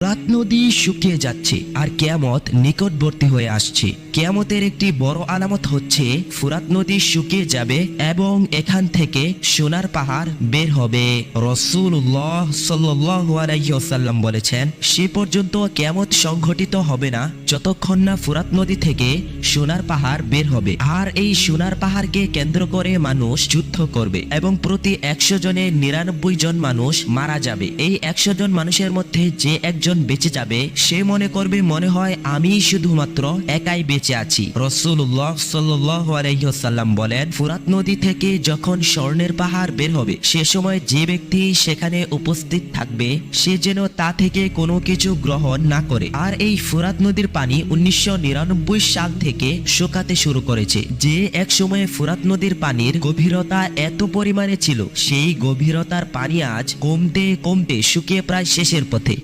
ফোরাত নদী শুকিয়ে যাচ্ছে আর কিয়ামত নিকটবর্তী হয়ে আসছে। কিয়ামতের একটি বড় আলামত হচ্ছে ফোরাত নদী শুকিয়ে যাবে এবং এখান থেকে সোনার পাহাড় বের হবে। রাসূলুল্লাহ সাল্লাল্লাহু আলাইহি ওয়াসাল্লাম বলেছেন, সে পর্যন্ত কিয়ামত সংঘটিত হবে না যতক্ষণ না ফোরাত নদী থেকে সোনার পাহাড় বের হবে। আর এই সোনার পাহাড়কে কেন্দ্র করে মানুষ যুদ্ধ করবে এবং প্রতি 100 জনে 99 জন মানুষ মারা যাবে। এই 100 জন মানুষের মধ্যে যে একজন বেঁচে যাবে সে মনে করবে মনে হয় আমি শুধুমাত্র একাই বেঁচে আছি। রাসূলুল্লাহ সাল্লাল্লাহু আলাইহি ওয়াসাল্লাম বলেন, ফোরাত নদী থেকে যখন স্বর্ণের পাহাড় বের হবে সে সময় যে ব্যক্তি সেখানে উপস্থিত থাকবে সে যেন তা থেকে কোনো কিছু গ্রহণ না করে। আর এই ফোরাত নদীর পানি 1999 সাল থেকে শুকাতে শুরু করেছে। যে এক সময়ে ফোরাত নদীর পানির গভীরতা এত পরিমাণে ছিল সেই গভীরতার পানি আজ কমতে কমতে শুকিয়ে প্রায় শেষের পথে।